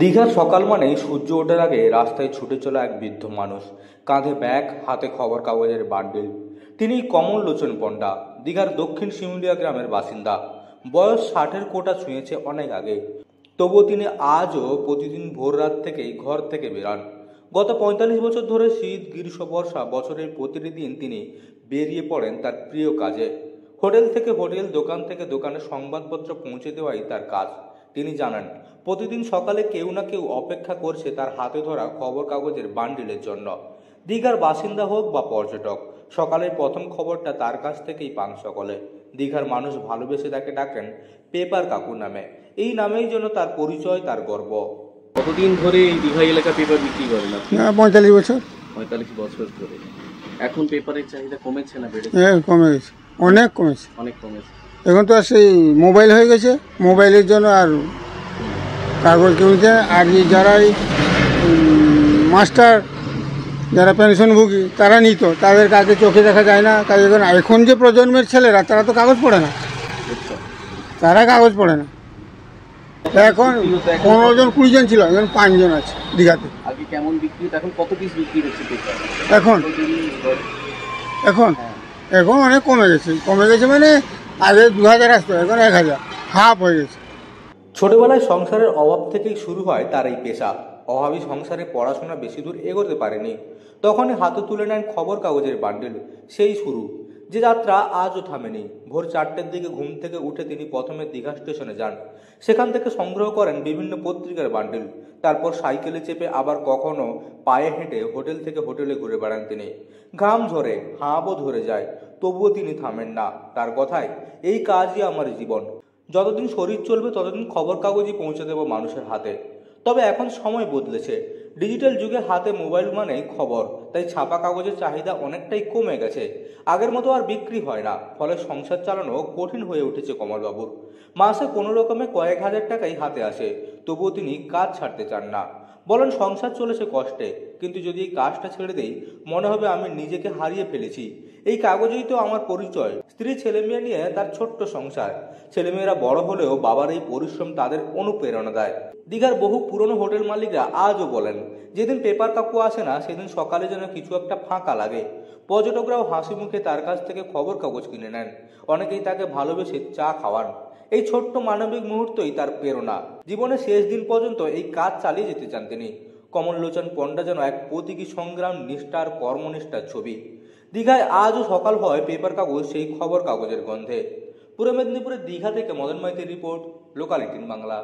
দীঘার সকাল মানেই সূর্য ওঠার আগে রাস্তায় ছুটে চলা এক বৃদ্ধ মানুষ, কাঁধে ব্যাগ, হাতে খবর কাগজের বান্ডিল। তিনি কমল লোচন পণ্ডা, দীঘার দক্ষিণ শিমুলিয়া গ্রামের বাসিন্দা। বয়স 60-এর কোটা ছুঁয়েছে অনেক আগে, তবুও তিনি আজও প্রতিদিন ভোর রাত থেকেই ঘর থেকে বেরান। গত 45 বছর ধরে শীত, গ্রীষ্ম, বর্ষা, বছরের প্রতিটি দিন তিনি বেরিয়ে পড়েন তার প্রিয় কাজে। হোটেল থেকে হোটেল, দোকান থেকে দোকানে সংবাদপত্র পৌঁছে দেওয়াই তার কাজ। তিনি জানান, প্রতিদিন সকালে কেউ না কেউ অপেক্ষা করছে তার হাতে ধরা খবর কাগজের বান্ডিলের জন্য। দীঘার বাসিন্দা হোক বা পর্যটক, সকালের প্রথম খবরটা তার কাছ থেকেই পান সকলে। দীঘার মানুষ ভালোবেসে তাকে ডাকেন পেপার কাকু নামে। এই নামেই যেন তার পরিচয়, তার গর্ব। কতদিন ধরে এই দীঘা এলাকা পেপার বিক্রি করেন আপনি? 45 বছর। 45 বছর ধরে। এখন পেপারের চাহিদা কমেছে না বেড়েছে? হ্যাঁ, কমে গেছে, অনেক কমেছে। অনেক কমেছে। এখন তো আর সেই মোবাইল হয়ে গেছে, মোবাইলের জন্য আর কাগজ কিনছে। আর যারা মাস্টার, যারা পেনশনভোগী, তারা নিত, তাদের কাছে চোখে দেখা যায় না। কাজ এখন যে প্রজন্মের ছেলেরা, তারা তো কাগজ পড়ে না, তারা কাগজ পড়ে না। এখন 15 জন 20 জন ছিল, এখন 5 জন আছে দীঘাতে। আগে কেমন বিক্রি, এখন কত পিস বিক্রি হচ্ছে পেপার? এখন এখন এখন অনেক কমে গেছে মানে আগে 2000 আসতো, এখন 1000, হাফ হয়ে গেছে। ছোটবেলায় সংসারের অভাব থেকেই শুরু হয় তার এই পেশা। অভাবী সংসারে পড়াশোনা বেশি দূর এগোতে পারেনি, তখনই হাতে তুলে নেন খবর কাগজের বান্ডিল। সেই শুরু, যে যাত্রা আজও থামেনি। ভোর 4টের দিকে ঘুম থেকে উঠে তিনি প্রথমে দীঘা স্টেশনে যান। সেখান থেকে সংগ্রহ করেন বিভিন্ন পত্রিকার বান্ডিল। তারপর সাইকেলে চেপে, আবার কখনো পায়ে হেঁটে হোটেল থেকে হোটেলে ঘুরে বেড়ান তিনি। ঘাম ঝরে, হাঁপও ধরে যায়, তবুও তিনি থামেন না। তার কথায়, এই কাজই আমার জীবন। যতদিন শরীর চলবে ততদিন খবর কাগজই পৌঁছে দেব মানুষের হাতে। তবে এখন সময় বদলেছে, ডিজিটাল যুগে হাতে মোবাইল মানেই খবর, তাই ছাপা কাগজের চাহিদা অনেকটাই কমে গেছে। আগের মতো আর বিক্রি হয় না, ফলে সংসার চালানো কঠিন হয়ে উঠেছে কমলবাবুর। মাসে কোনো রকমে কয়েক হাজার টাকাই হাতে আসে, তবুও তিনি কাজ ছাড়তে চান না। বলেন, সংসার চলেছে কষ্টে, কিন্তু যদি এই কাজটা ছেড়ে দেই, মনে হবে আমি নিজেকে হারিয়ে ফেলেছি। এই কাগজেই তো আমার পরিচয়। স্ত্রী, ছেলেমেয়ে নিয়ে তার ছোট্ট সংসার। ছেলেমেয়েরা বড় হলেও বাবার এই পরিশ্রম তাদের অনুপ্রেরণা দেয়। দীঘার বহু পুরনো হোটেল মালিকরা আজও বলেন, যেদিন পেপার কাকু আসে না, সেদিন সকালে যেন কিছু একটা ফাঁকা লাগে। পর্যটকরাও হাসি মুখে তার কাছ থেকে খবর কাগজ কিনে নেন। অনেকেই তাকে ভালোবেসে চা খাওয়ান। এই ছোট্ট মানবিক মুহূর্তই তার প্রেরণা। জীবনের শেষ দিন পর্যন্ত এই কাজ চালিয়ে যেতে চান তিনি। কমল লোচন পণ্ডা যেন এক প্রতীকী সংগ্রাম, নিষ্ঠার, কর্মনিষ্ঠার ছবি। দীঘায় আজও সকাল হয় পেপার কাগজ সেই খবর কাগজের গন্ধে। পূর্ব মেদিনীপুরের দীঘা থেকে মদন মাইতির রিপোর্ট, লোকাল 18 বাংলা।